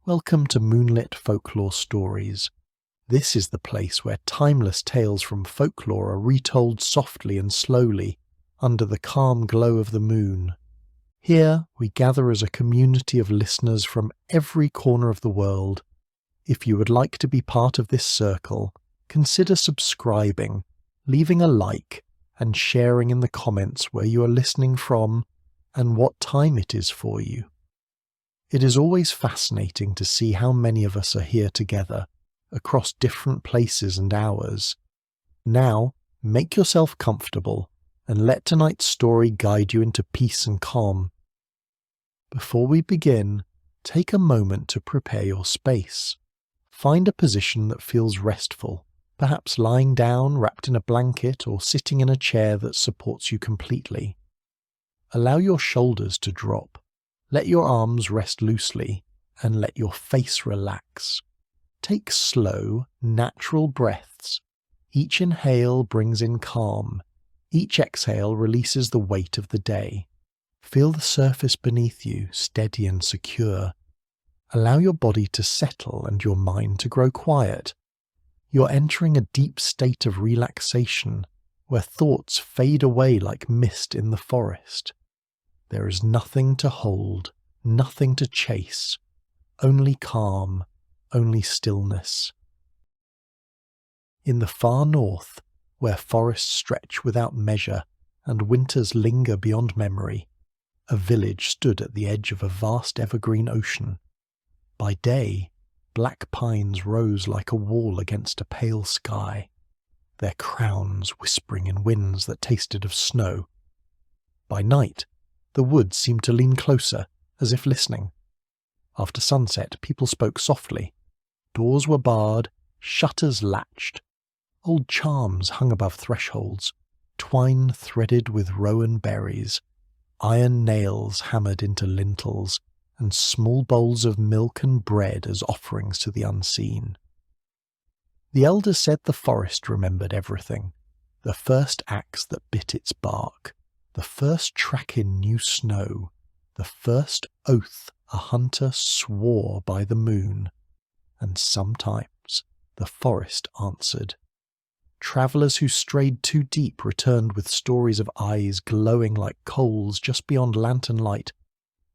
Welcome to Moonlit Folklore Stories. This is the place where timeless tales from folklore are retold softly and slowly under the calm glow of the moon. Here we gather as a community of listeners from every corner of the world. If you would like to be part of this circle, consider subscribing, leaving a like, and sharing in the comments where you are listening from and what time it is for you. It is always fascinating to see how many of us are here together, across different places and hours. Now, make yourself comfortable and let tonight's story guide you into peace and calm. Before we begin, take a moment to prepare your space. Find a position that feels restful, perhaps lying down, wrapped in a blanket, or sitting in a chair that supports you completely. Allow your shoulders to drop. Let your arms rest loosely and let your face relax. Take slow, natural breaths. Each inhale brings in calm. Each exhale releases the weight of the day. Feel the surface beneath you, steady and secure. Allow your body to settle and your mind to grow quiet. You're entering a deep state of relaxation, where thoughts fade away like mist in the forest. There is nothing to hold, nothing to chase, only calm, only stillness. In the far north, where forests stretch without measure and winters linger beyond memory, a village stood at the edge of a vast evergreen ocean. By day, black pines rose like a wall against a pale sky, their crowns whispering in winds that tasted of snow. By night, the woods seemed to lean closer, as if listening. After sunset, people spoke softly. Doors were barred, shutters latched. Old charms hung above thresholds, twine threaded with rowan berries, iron nails hammered into lintels, and small bowls of milk and bread as offerings to the unseen. The elders said the forest remembered everything, the first axe that bit its bark, the first track in new snow, the first oath a hunter swore by the moon, and sometimes the forest answered. Travellers who strayed too deep returned with stories of eyes glowing like coals just beyond lantern light,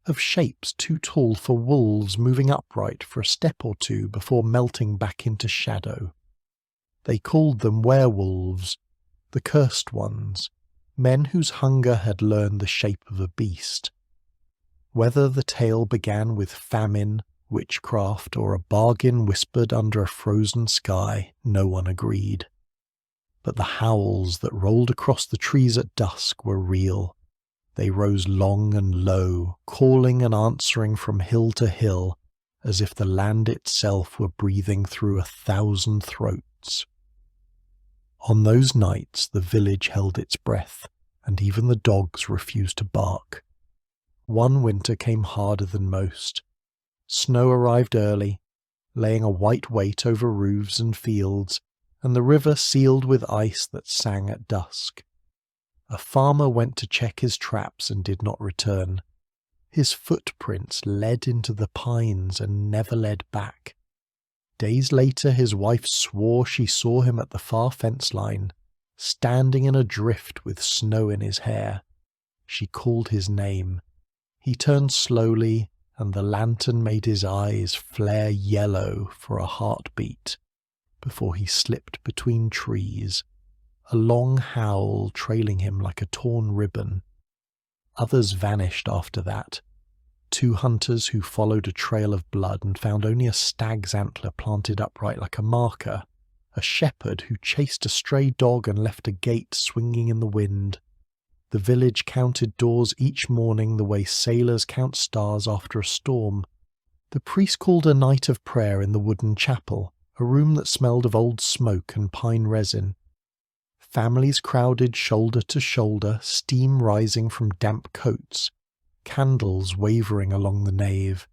of shapes too tall for wolves moving upright for a step or two before melting back into shadow. They called them werewolves, the cursed ones, men whose hunger had learned the shape of a beast. Whether the tale began with famine, witchcraft, or a bargain whispered under a frozen sky, no one agreed. But the howls that rolled across the trees at dusk were real. They rose long and low, calling and answering from hill to hill, as if the land itself were breathing through 1,000 throats. On those nights the village held its breath, and even the dogs refused to bark. One winter came harder than most. Snow arrived early, laying a white weight over roofs and fields, and the river sealed with ice that sang at dusk. A farmer went to check his traps and did not return. His footprints led into the pines and never led back. Days later his wife swore she saw him at the far fence line, standing in a drift with snow in his hair. She called his name. He turned slowly, and the lantern made his eyes flare yellow for a heartbeat, before he slipped between trees, a long howl trailing him like a torn ribbon. Others vanished after that. 2 hunters who followed a trail of blood and found only a stag's antler planted upright like a marker, a shepherd who chased a stray dog and left a gate swinging in the wind. The village counted doors each morning the way sailors count stars after a storm. The priest called a night of prayer in the wooden chapel, a room that smelled of old smoke and pine resin. Families crowded shoulder to shoulder, steam rising from damp coats, candles wavering along the nave.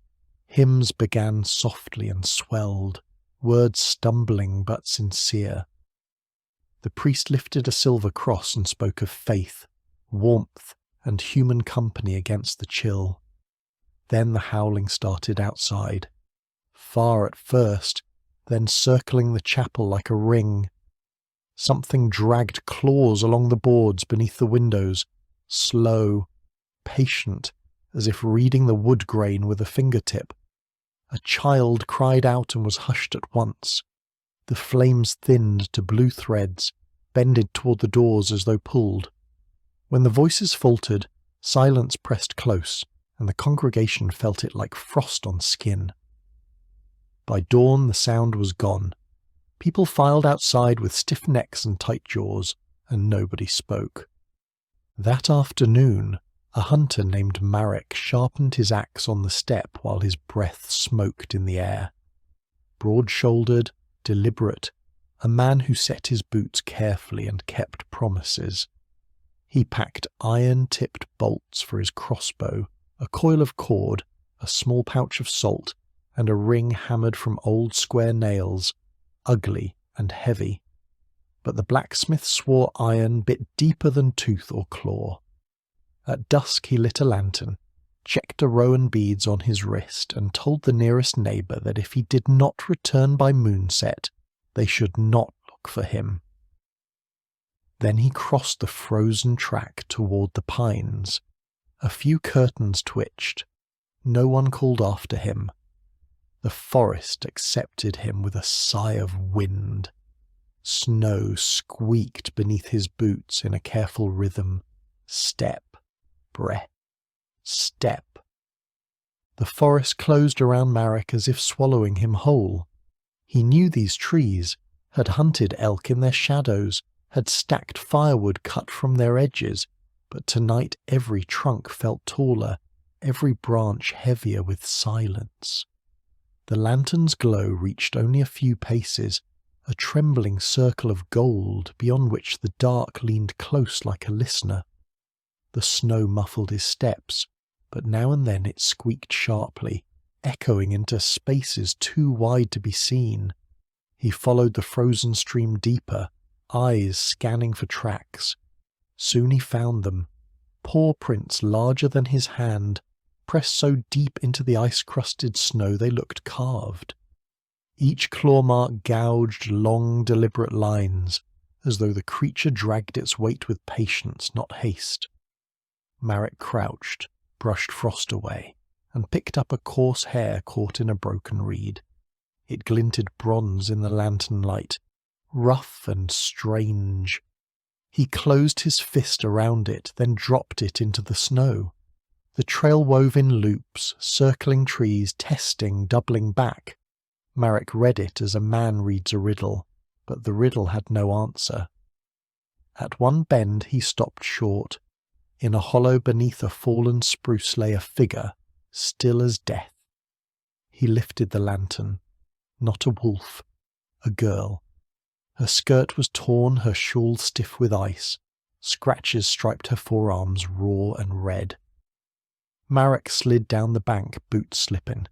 Hymns began softly and swelled, words stumbling but sincere. The priest lifted a silver cross and spoke of faith, warmth, and human company against the chill. Then the howling started outside. far at first, then circling the chapel like a ring. Something dragged claws along the boards beneath the windows, slow, patient, as if reading the wood grain with a fingertip. A child cried out and was hushed at once. The flames thinned to blue threads, bended toward the doors as though pulled. When the voices faltered, silence pressed close, and the congregation felt it like frost on skin. By dawn the sound was gone. People filed outside with stiff necks and tight jaws, and nobody spoke. That afternoon, a hunter named Marek sharpened his axe on the step while his breath smoked in the air. Broad-shouldered, deliberate, a man who set his boots carefully and kept promises. He packed iron-tipped bolts for his crossbow, a coil of cord, a small pouch of salt, and a ring hammered from old square nails, ugly and heavy. But the blacksmith swore iron bit deeper than tooth or claw. At dusk he lit a lantern, checked a rowan beads on his wrist, and told the nearest neighbour that if he did not return by moonset, they should not look for him. Then he crossed the frozen track toward the pines. A few curtains twitched. No one called after him. The forest accepted him with a sigh of wind. Snow squeaked beneath his boots in a careful rhythm. Step, breath, step. The forest closed around Marek as if swallowing him whole. He knew these trees, had hunted elk in their shadows, had stacked firewood cut from their edges, but tonight every trunk felt taller, every branch heavier with silence. The lantern's glow reached only a few paces, a trembling circle of gold beyond which the dark leaned close like a listener. The snow muffled his steps, but now and then it squeaked sharply, echoing into spaces too wide to be seen. He followed the frozen stream deeper, eyes scanning for tracks. Soon he found them, paw prints larger than his hand, pressed so deep into the ice-crusted snow they looked carved. Each claw mark gouged long, deliberate lines, as though the creature dragged its weight with patience, not haste. Marek crouched, brushed frost away, and picked up a coarse hair caught in a broken reed. It glinted bronze in the lantern light, rough and strange. He closed his fist around it, then dropped it into the snow. The trail wove in loops, circling trees, testing, doubling back. Marek read it as a man reads a riddle, but the riddle had no answer. At one bend he stopped short. In a hollow beneath a fallen spruce lay a figure, still as death. He lifted the lantern. Not a wolf, a girl. Her skirt was torn, her shawl stiff with ice. Scratches striped her forearms raw and red. Marek slid down the bank, boots slipping.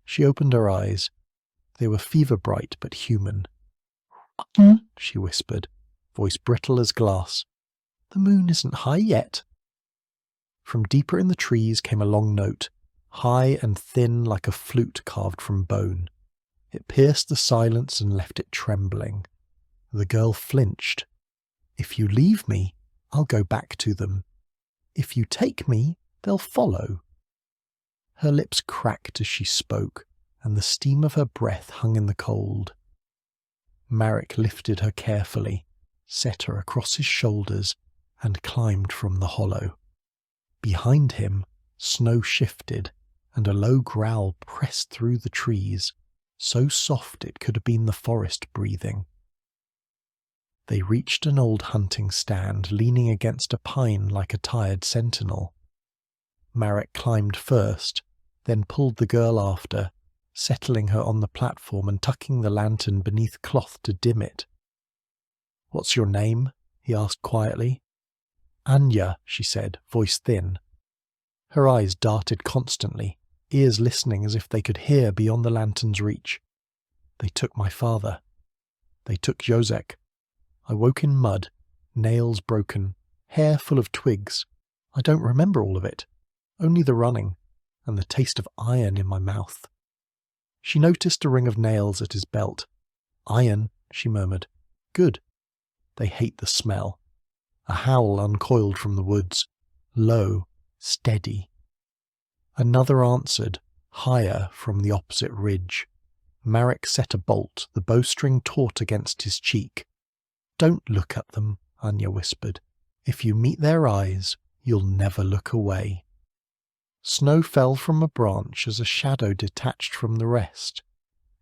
She opened her eyes. They were fever-bright but human. She whispered, voice brittle as glass. The moon isn't high yet. From deeper in the trees came a long note, high and thin like a flute carved from bone. It pierced the silence and left it trembling. The girl flinched. If you leave me, I'll go back to them. If you take me, they'll follow. Her lips cracked as she spoke, and the steam of her breath hung in the cold. Marek lifted her carefully, set her across his shoulders, and climbed from the hollow. Behind him, snow shifted, and a low growl pressed through the trees, so soft it could have been the forest breathing. They reached an old hunting stand leaning against a pine like a tired sentinel. Marek climbed first, then pulled the girl after, settling her on the platform and tucking the lantern beneath cloth to dim it. "What's your name?" he asked quietly. "Anya," she said, voice thin. Her eyes darted constantly, ears listening as if they could hear beyond the lantern's reach. "They took my father. They took Jozek. I woke in mud, nails broken, hair full of twigs. I don't remember all of it, only the running, and the taste of iron in my mouth." She noticed a ring of nails at his belt. "Iron," she murmured. "Good. They hate the smell." A howl uncoiled from the woods. Low, steady. Another answered, higher from the opposite ridge. Marek set a bolt, the bowstring taut against his cheek. "Don't look at them," Anya whispered. "If you meet their eyes, you'll never look away." Snow fell from a branch as a shadow detached from the rest.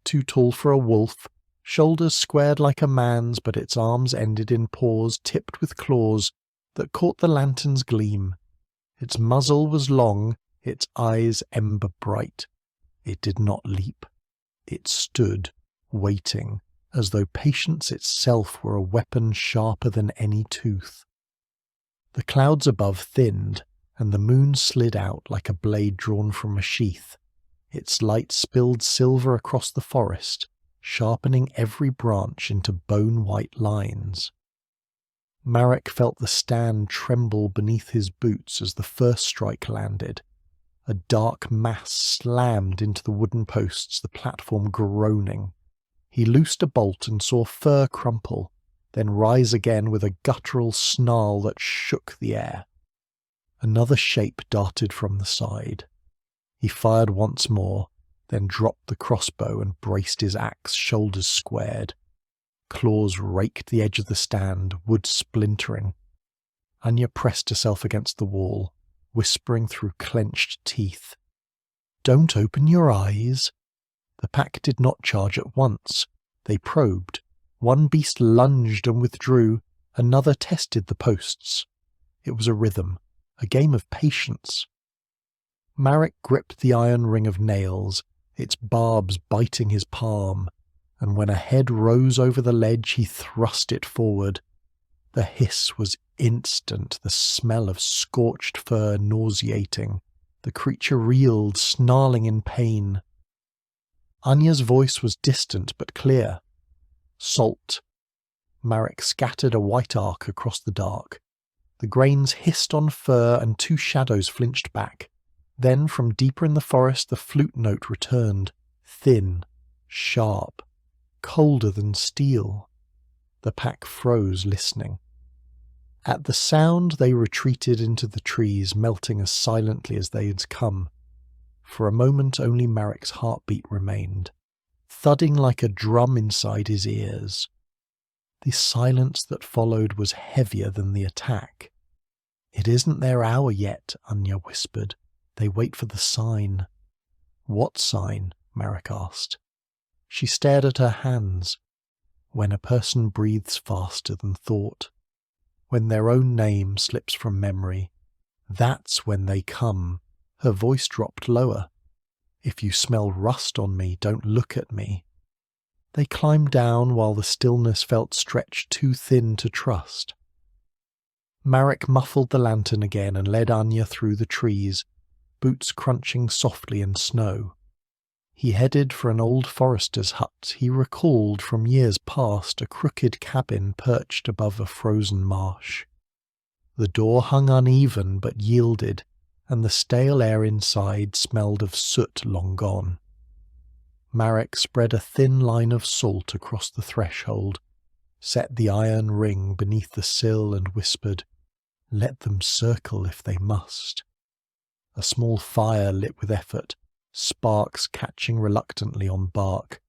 Too tall for a wolf, shoulders squared like a man's, but its arms ended in paws tipped with claws that caught the lantern's gleam. Its muzzle was long, its eyes ember bright. It did not leap. It stood, waiting, as though patience itself were a weapon sharper than any tooth. The clouds above thinned, and the moon slid out like a blade drawn from a sheath. Its light spilled silver across the forest, sharpening every branch into bone-white lines. Marek felt the stand tremble beneath his boots as the first strike landed. A dark mass slammed into the wooden posts, the platform groaning. He loosed a bolt and saw fur crumple, then rise again with a guttural snarl that shook the air. Another shape darted from the side. He fired once more, then dropped the crossbow and braced his axe, shoulders squared. Claws raked the edge of the stand, wood splintering. Anya pressed herself against the wall, whispering through clenched teeth. "Don't open your eyes." The pack did not charge at once. They probed. One beast lunged and withdrew. Another tested the posts. It was a rhythm, a game of patience. Marek gripped the iron ring of nails, its barbs biting his palm, and when a head rose over the ledge he thrust it forward. The hiss was instant, the smell of scorched fur nauseating. The creature reeled, snarling in pain. Anya's voice was distant but clear. "Salt." Marek scattered a white arc across the dark. The grains hissed on fur and two shadows flinched back. Then from deeper in the forest the flute note returned, thin, sharp, colder than steel. The pack froze, listening. At the sound they retreated into the trees, melting as silently as they had come. For a moment only Marek's heartbeat remained, thudding like a drum inside his ears. The silence that followed was heavier than the attack. "It isn't their hour yet," Anya whispered. "They wait for the sign." "What sign?" Marek asked. She stared at her hands. "When a person breathes faster than thought. When their own name slips from memory. That's when they come." Her voice dropped lower. "If you smell rust on me, don't look at me." They climbed down while the stillness felt stretched too thin to trust. Marek muffled the lantern again and led Anya through the trees, boots crunching softly in snow. He headed for an old forester's hut he recalled from years past, a crooked cabin perched above a frozen marsh. The door hung uneven but yielded, and the stale air inside smelled of soot long gone. Marek spread a thin line of salt across the threshold, set the iron ring beneath the sill and whispered, "Let them circle if they must." A small fire lit with effort, sparks catching reluctantly on bark.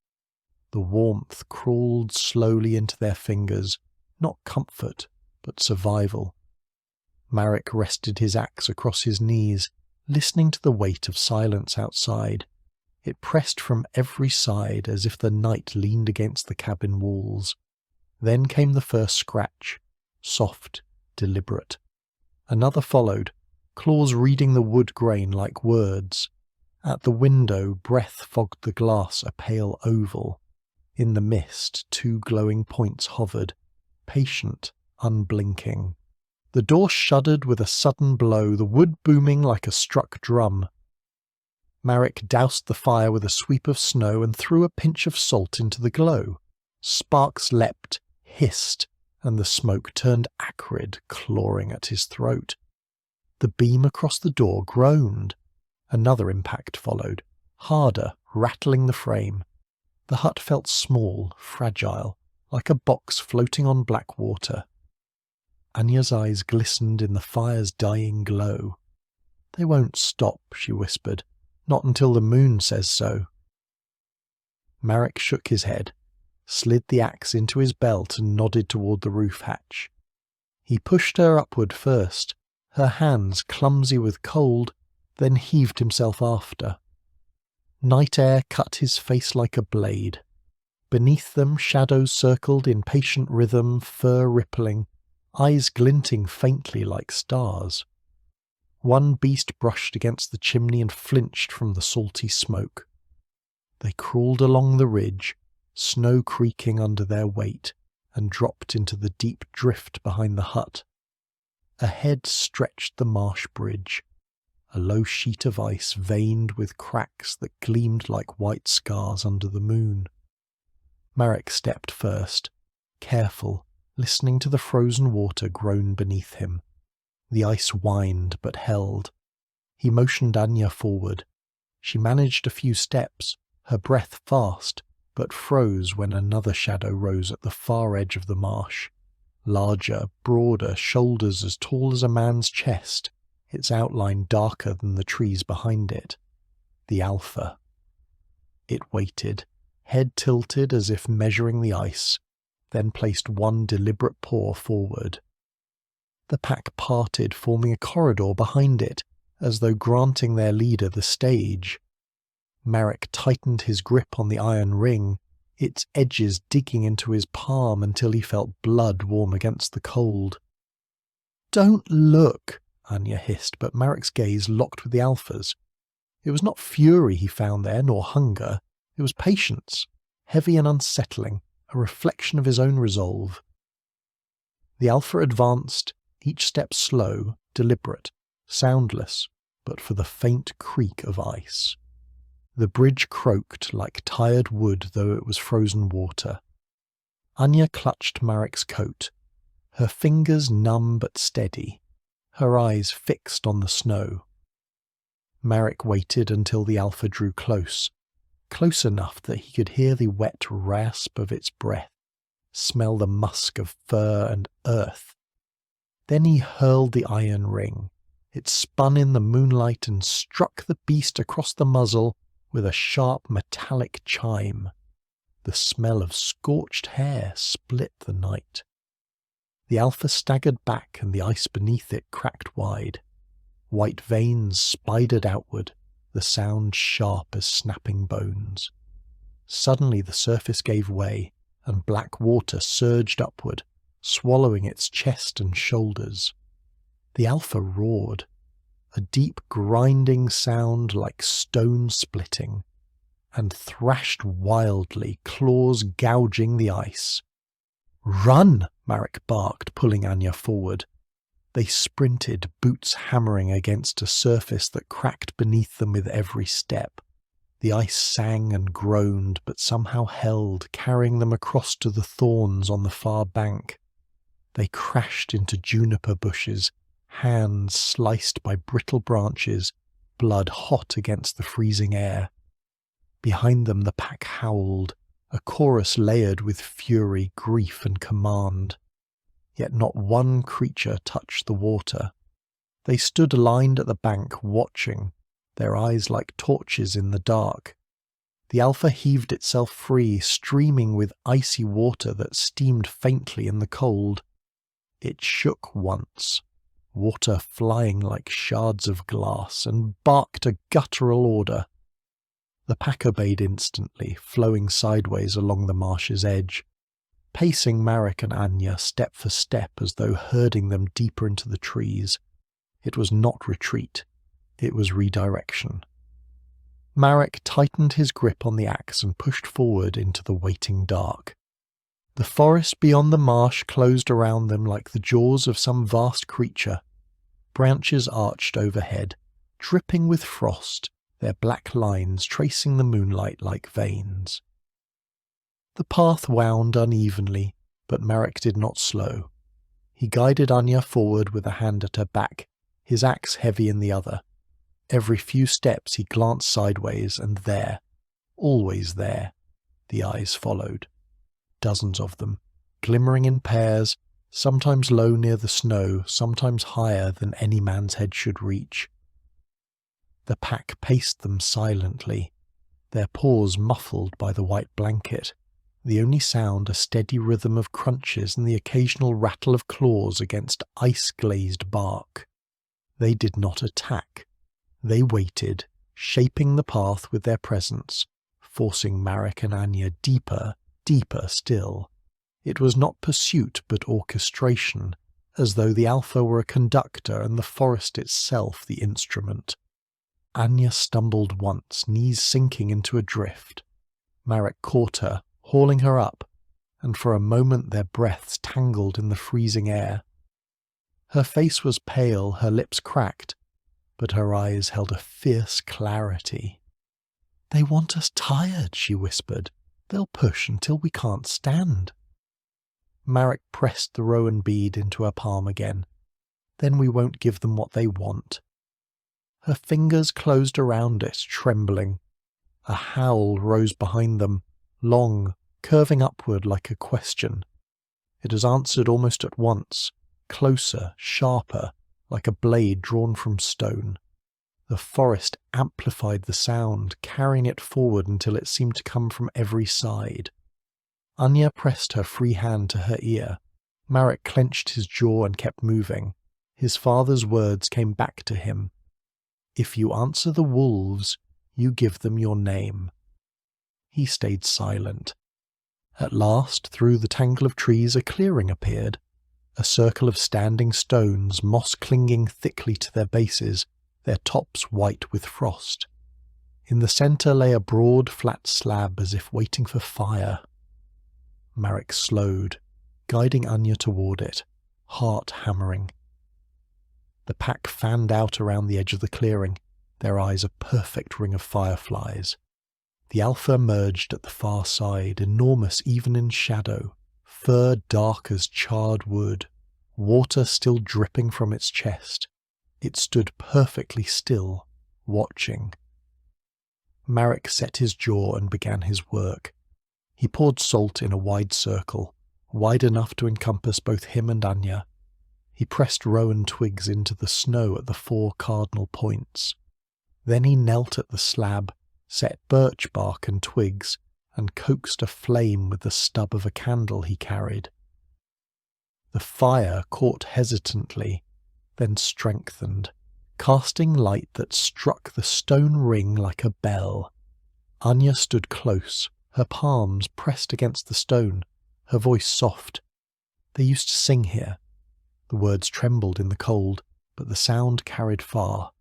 The warmth crawled slowly into their fingers, not comfort, but survival. Marek rested his axe across his knees, listening to the weight of silence outside. It pressed from every side as if the night leaned against the cabin walls. Then came the first scratch, soft, deliberate. Another followed, claws reading the wood grain like words. At the window, breath fogged the glass, a pale oval. In the mist, two glowing points hovered, patient, unblinking. The door shuddered with a sudden blow, the wood booming like a struck drum. Marek doused the fire with a sweep of snow and threw a pinch of salt into the glow. Sparks leapt, hissed, and the smoke turned acrid, clawing at his throat. The beam across the door groaned. Another impact followed, harder, rattling the frame. The hut felt small, fragile, like a box floating on black water. Anya's eyes glistened in the fire's dying glow. "They won't stop," she whispered. "Not until the moon says so." Marek shook his head, slid the axe into his belt and nodded toward the roof hatch. He pushed her upward first, her hands clumsy with cold, then heaved himself after. Night air cut his face like a blade. Beneath them shadows circled in patient rhythm, fur rippling, eyes glinting faintly like stars. One beast brushed against the chimney and flinched from the salty smoke. They crawled along the ridge, snow creaking under their weight, and dropped into the deep drift behind the hut. Ahead stretched the marsh bridge, a low sheet of ice veined with cracks that gleamed like white scars under the moon. Marek stepped first, careful, listening to the frozen water groan beneath him. The ice whined but held. He motioned Anya forward. She managed a few steps, her breath fast, but froze when another shadow rose at the far edge of the marsh. Larger, broader, shoulders as tall as a man's chest, its outline darker than the trees behind it. The Alpha. It waited, head tilted as if measuring the ice, then placed one deliberate paw forward. The pack parted, forming a corridor behind it, as though granting their leader the stage. Marek tightened his grip on the iron ring, its edges digging into his palm until he felt blood warm against the cold. "Don't look," Anya hissed, but Marek's gaze locked with the Alpha's. It was not fury he found there, nor hunger. It was patience, heavy and unsettling, a reflection of his own resolve. The Alpha advanced, each step slow, deliberate, soundless, but for the faint creak of ice. The bridge croaked like tired wood, though it was frozen water. Anya clutched Marek's coat, her fingers numb but steady, her eyes fixed on the snow. Marek waited until the Alpha drew close enough that he could hear the wet rasp of its breath, smell the musk of fur and earth. Then he hurled the iron ring. It spun in the moonlight and struck the beast across the muzzle with a sharp metallic chime. The smell of scorched hair split the night. The Alpha staggered back and the ice beneath it cracked wide. White veins spidered outward, the sound sharp as snapping bones. Suddenly the surface gave way, and black water surged upward, swallowing its chest and shoulders. The Alpha roared, a deep grinding sound like stone splitting, and thrashed wildly, claws gouging the ice. "Run!" Marek barked, pulling Anya forward. They sprinted, boots hammering against a surface that cracked beneath them with every step. The ice sang and groaned, but somehow held, carrying them across to the thorns on the far bank. They crashed into juniper bushes, hands sliced by brittle branches, blood hot against the freezing air. Behind them the pack howled, a chorus layered with fury, grief and command. Yet not one creature touched the water. They stood aligned at the bank, watching, their eyes like torches in the dark. The Alpha heaved itself free, streaming with icy water that steamed faintly in the cold. It shook once, water flying like shards of glass, and barked a guttural order. The pack obeyed instantly, flowing sideways along the marsh's edge, pacing Marek and Anya step for step as though herding them deeper into the trees. It was not retreat, it was redirection. Marek tightened his grip on the axe and pushed forward into the waiting dark. The forest beyond the marsh closed around them like the jaws of some vast creature. Branches arched overhead, dripping with frost, their black lines tracing the moonlight like veins. The path wound unevenly, but Marek did not slow. He guided Anya forward with a hand at her back, his axe heavy in the other. Every few steps he glanced sideways, and there, always there. The eyes followed. Dozens of them, glimmering in pairs, sometimes low near the snow, sometimes higher than any man's head should reach. The pack paced them silently, their paws muffled by the white blanket, the only sound a steady rhythm of crunches and the occasional rattle of claws against ice-glazed bark. They did not attack. They waited, shaping the path with their presence, forcing Marek and Anya deeper, deeper still. It was not pursuit but orchestration, as though the Alpha were a conductor and the forest itself the instrument. Anya stumbled once, knees sinking into a drift. Marek caught her, hauling her up, and for a moment their breaths tangled in the freezing air. Her face was pale, her lips cracked, but her eyes held a fierce clarity. "They want us tired," she whispered. "They'll push until we can't stand." Marek pressed the rowan bead into her palm again. "Then we won't give them what they want." Her fingers closed around it, trembling. A howl rose behind them, long, curving upward like a question. It was answered almost at once, closer, sharper, like a blade drawn from stone. The forest amplified the sound, carrying it forward until it seemed to come from every side. Anya pressed her free hand to her ear. Marek clenched his jaw and kept moving. His father's words came back to him. "If you answer the wolves, you give them your name." He stayed silent. At last, through the tangle of trees, a clearing appeared. A circle of standing stones, moss clinging thickly to their bases, their tops white with frost. In the centre lay a broad, flat slab as if waiting for fire. Marek slowed, guiding Anya toward it, heart hammering. The pack fanned out around the edge of the clearing, their eyes a perfect ring of fireflies. The Alpha emerged at the far side, enormous even in shadow, fur dark as charred wood, water still dripping from its chest. It stood perfectly still, watching. Marek set his jaw and began his work. He poured salt in a wide circle, wide enough to encompass both him and Anya. He pressed rowan twigs into the snow at the 4 cardinal points. Then he knelt at the slab, set birch bark and twigs, and coaxed a flame with the stub of a candle he carried. The fire caught hesitantly, then strengthened, casting light that struck the stone ring like a bell. Anya stood close, her palms pressed against the stone, her voice soft. They used to sing here. The words trembled in the cold, but the sound carried far.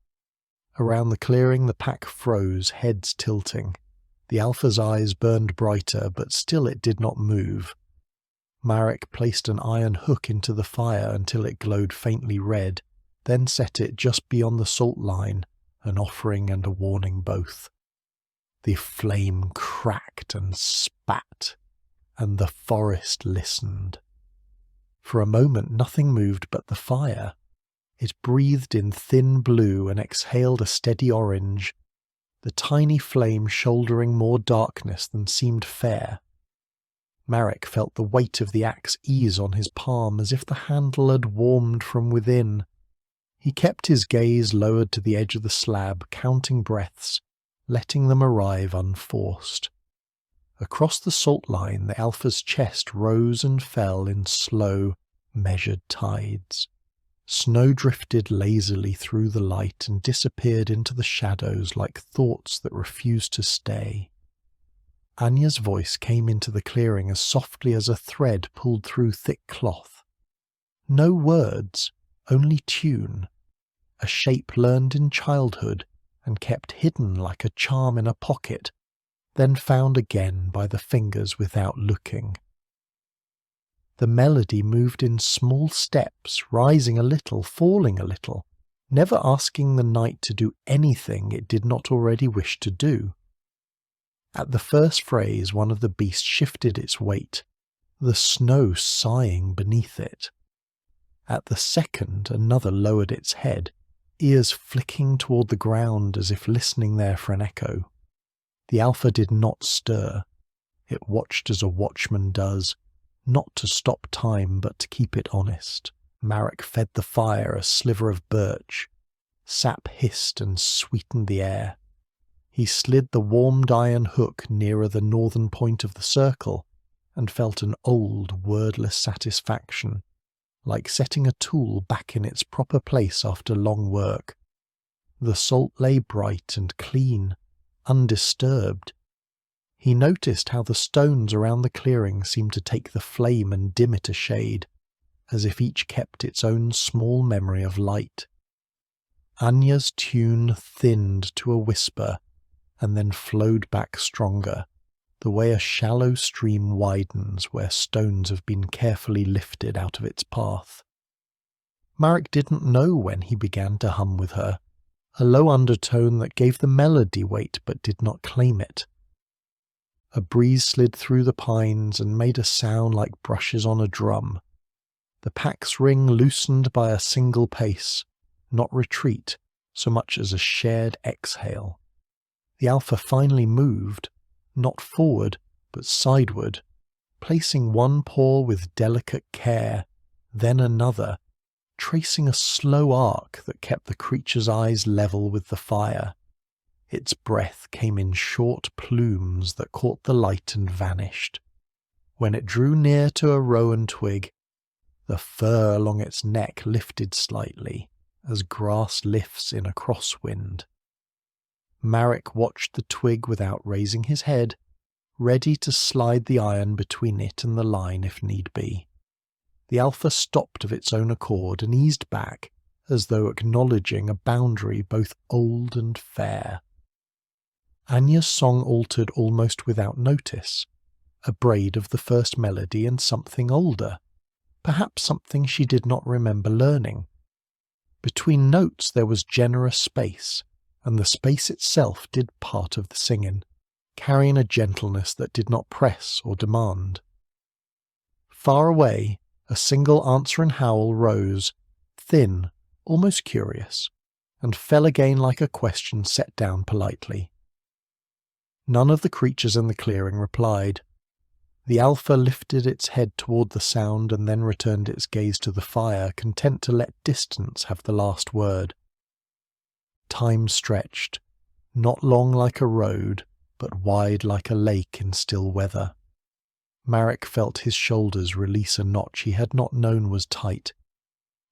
Around the clearing the pack froze, heads tilting. The Alpha's eyes burned brighter, but still it did not move. Marek placed an iron hook into the fire until it glowed faintly red, then set it just beyond the salt line, an offering and a warning both. The flame cracked and spat, and the forest listened. For a moment nothing moved but the fire. It breathed in thin blue and exhaled a steady orange, the tiny flame shouldering more darkness than seemed fair. Marek felt the weight of the axe ease on his palm as if the handle had warmed from within. He kept his gaze lowered to the edge of the slab, counting breaths, letting them arrive unforced. Across the salt line the Alpha's chest rose and fell in slow, measured tides. Snow drifted lazily through the light and disappeared into the shadows like thoughts that refused to stay. Anya's voice came into the clearing as softly as a thread pulled through thick cloth. No words, only tune, a shape learned in childhood and kept hidden like a charm in a pocket, then found again by the fingers without looking. The melody moved in small steps, rising a little, falling a little, never asking the night to do anything it did not already wish to do. At the first phrase one of the beasts shifted its weight, the snow sighing beneath it. At the second another lowered its head, ears flicking toward the ground as if listening there for an echo. The Alpha did not stir. It watched as a watchman does, not to stop time but to keep it honest. Marek fed the fire a sliver of birch. Sap hissed and sweetened the air. He slid the warmed iron hook nearer the northern point of the circle and felt an old, wordless satisfaction, like setting a tool back in its proper place after long work. The salt lay bright and clean, undisturbed. He noticed how the stones around the clearing seemed to take the flame and dim it a shade, as if each kept its own small memory of light. Anya's tune thinned to a whisper and then flowed back stronger, the way a shallow stream widens where stones have been carefully lifted out of its path. Marek didn't know when he began to hum with her, a low undertone that gave the melody weight but did not claim it. A breeze slid through the pines and made a sound like brushes on a drum. The pack's ring loosened by a single pace, not retreat, so much as a shared exhale. The Alpha finally moved, not forward, but sideward, placing one paw with delicate care, then another, tracing a slow arc that kept the creature's eyes level with the fire. Its breath came in short plumes that caught the light and vanished. When it drew near to a rowan twig, the fur along its neck lifted slightly, as grass lifts in a crosswind. Marek watched the twig without raising his head, ready to slide the iron between it and the line if need be. The Alpha stopped of its own accord and eased back, as though acknowledging a boundary both old and fair. Anya's song altered almost without notice, a braid of the first melody and something older, perhaps something she did not remember learning. Between notes there was generous space, and the space itself did part of the singing, carrying a gentleness that did not press or demand. Far away, a single answering howl rose, thin, almost curious, and fell again like a question set down politely. None of the creatures in the clearing replied. The Alpha lifted its head toward the sound and then returned its gaze to the fire, content to let distance have the last word. Time stretched, not long like a road, but wide like a lake in still weather. Marek felt his shoulders release a notch he had not known was tight.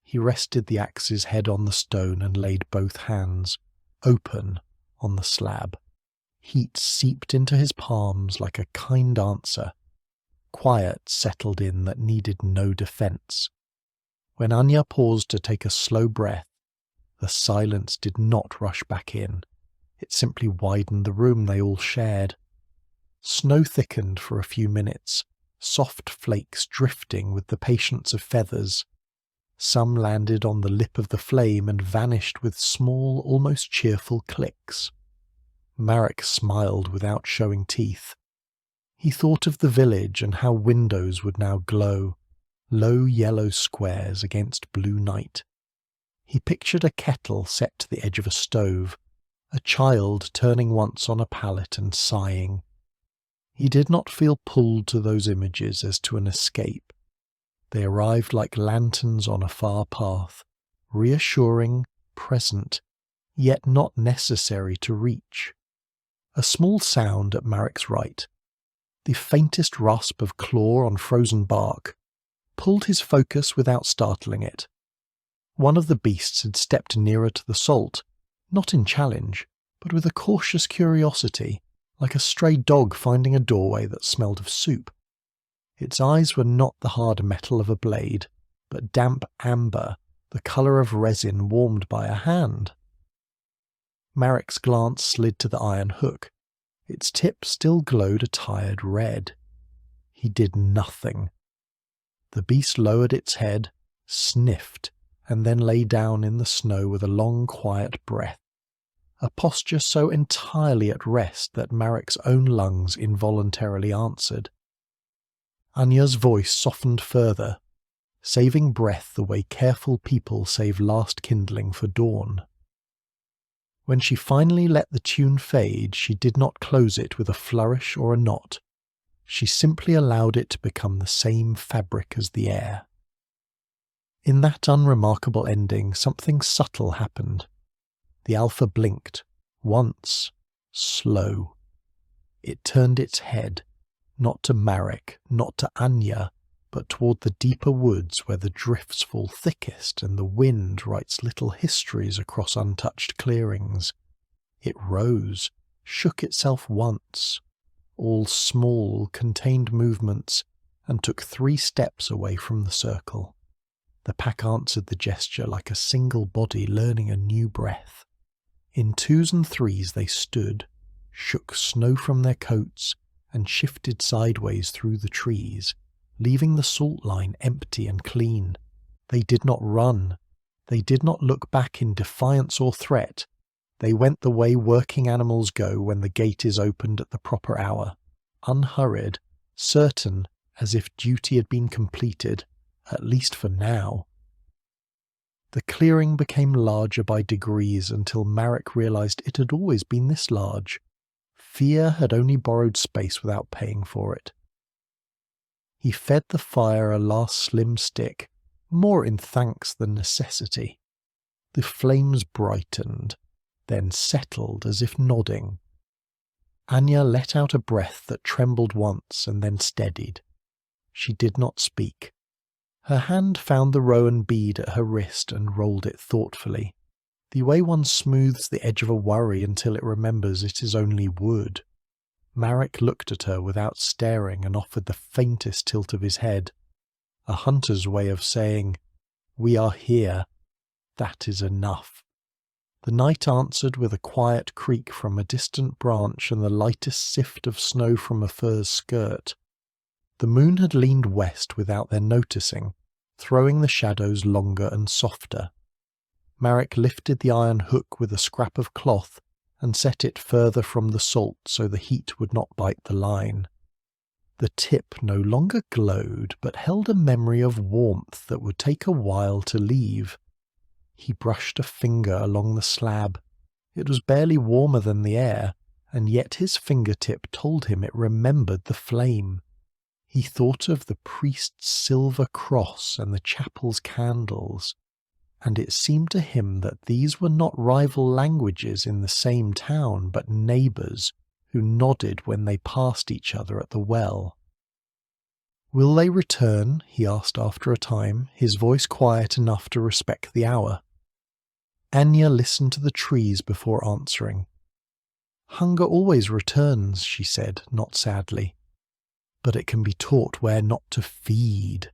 He rested the axe's head on the stone and laid both hands, open, on the slab. Heat seeped into his palms like a kind answer. Quiet settled in that needed no defence. When Anya paused to take a slow breath, the silence did not rush back in. It simply widened the room they all shared. Snow thickened for a few minutes, soft flakes drifting with the patience of feathers. Some landed on the lip of the flame and vanished with small, almost cheerful clicks. Marek smiled without showing teeth. He thought of the village and how windows would now glow, low yellow squares against blue night. He pictured a kettle set to the edge of a stove, a child turning once on a pallet and sighing. He did not feel pulled to those images as to an escape. They arrived like lanterns on a far path, reassuring, present, yet not necessary to reach. A small sound at Marek's right, the faintest rasp of claw on frozen bark, pulled his focus without startling it. One of the beasts had stepped nearer to the salt, not in challenge, but with a cautious curiosity, like a stray dog finding a doorway that smelled of soup. Its eyes were not the hard metal of a blade, but damp amber, the colour of resin warmed by a hand. Marek's glance slid to the iron hook. Its tip still glowed a tired red. He did nothing. The beast lowered its head, sniffed, and then lay down in the snow with a long, quiet breath, a posture so entirely at rest that Marek's own lungs involuntarily answered. Anya's voice softened further, saving breath the way careful people save last kindling for dawn. When she finally let the tune fade, she did not close it with a flourish or a knot. She simply allowed it to become the same fabric as the air. In that unremarkable ending, something subtle happened. The alpha blinked, once, slow. It turned its head, not to Marek, not to Anya, but toward the deeper woods where the drifts fall thickest and the wind writes little histories across untouched clearings. It rose, shook itself once, all small, contained movements, and took 3 steps away from the circle. The pack answered the gesture like a single body learning a new breath. In 2s and 3s they stood, shook snow from their coats, and shifted sideways through the trees, leaving the salt line empty and clean. They did not run. They did not look back in defiance or threat. They went the way working animals go when the gate is opened at the proper hour, unhurried, certain as if duty had been completed, at least for now. The clearing became larger by degrees until Marek realized it had always been this large. Fear had only borrowed space without paying for it. He fed the fire a last slim stick, more in thanks than necessity. The flames brightened, then settled as if nodding. Anya let out a breath that trembled once and then steadied. She did not speak. Her hand found the rowan bead at her wrist and rolled it thoughtfully, the way one smooths the edge of a worry until it remembers it is only wood. Marek looked at her without staring and offered the faintest tilt of his head, a hunter's way of saying, "We are here. That is enough." The night answered with a quiet creak from a distant branch and the lightest sift of snow from a fur's skirt. The moon had leaned west without their noticing, throwing the shadows longer and softer. Marek lifted the iron hook with a scrap of cloth and set it further from the salt so the heat would not bite the line. The tip no longer glowed, but held a memory of warmth that would take a while to leave. He brushed a finger along the slab. It was barely warmer than the air, and yet his fingertip told him it remembered the flame. He thought of the priest's silver cross and the chapel's candles, and it seemed to him that these were not rival languages in the same town, but neighbours who nodded when they passed each other at the well. "Will they return?" he asked after a time, his voice quiet enough to respect the hour. Anya listened to the trees before answering. "Hunger always returns," she said, not sadly. "But it can be taught where not to feed."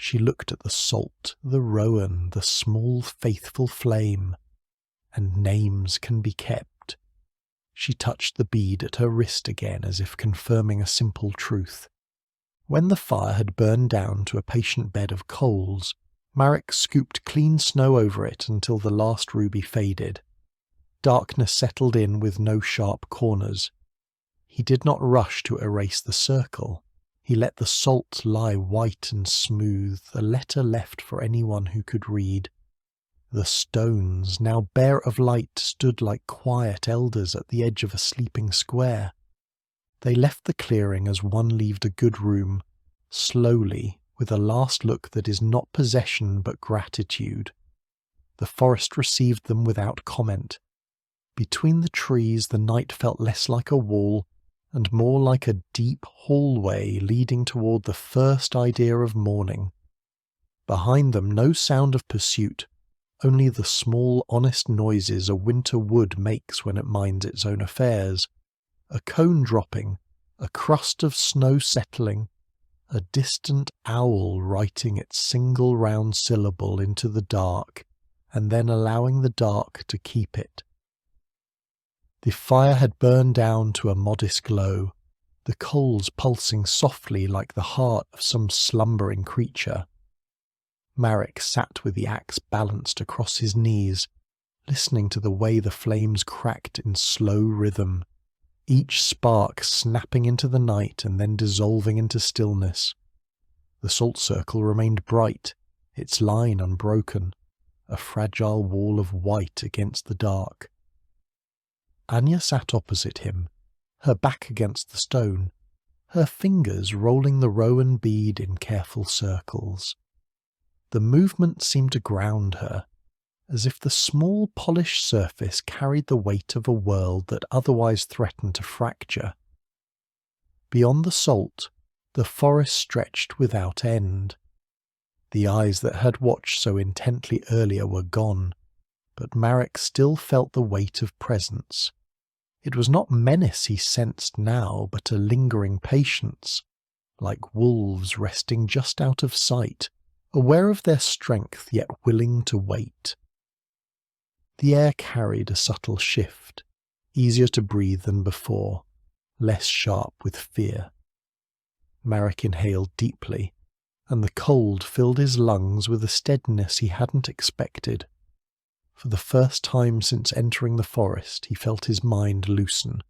She looked at the salt, the rowan, the small faithful flame. "And names can be kept." She touched the bead at her wrist again as if confirming a simple truth. When the fire had burned down to a patient bed of coals, Marek scooped clean snow over it until the last ruby faded. Darkness settled in with no sharp corners. He did not rush to erase the circle. He let the salt lie white and smooth, a letter left for anyone who could read. The stones, now bare of light, stood like quiet elders at the edge of a sleeping square. They left the clearing as one leaves a good room, slowly, with a last look that is not possession but gratitude. The forest received them without comment. Between the trees the night felt less like a wall and more like a deep hallway leading toward the first idea of morning. Behind them no sound of pursuit, only the small honest noises a winter wood makes when it minds its own affairs. A cone dropping, a crust of snow settling, a distant owl writing its single round syllable into the dark, and then allowing the dark to keep it. The fire had burned down to a modest glow, the coals pulsing softly like the heart of some slumbering creature. Marek sat with the axe balanced across his knees, listening to the way the flames cracked in slow rhythm, each spark snapping into the night and then dissolving into stillness. The salt circle remained bright, its line unbroken, a fragile wall of white against the dark. Anya sat opposite him, her back against the stone, her fingers rolling the rowan bead in careful circles. The movement seemed to ground her, as if the small polished surface carried the weight of a world that otherwise threatened to fracture. Beyond the salt, the forest stretched without end. The eyes that had watched so intently earlier were gone, but Marek still felt the weight of presence. It was not menace he sensed now, but a lingering patience, like wolves resting just out of sight, aware of their strength yet willing to wait. The air carried a subtle shift, easier to breathe than before, less sharp with fear. Marek inhaled deeply, and the cold filled his lungs with a steadiness he hadn't expected. For the first time since entering the forest, he felt his mind loosen,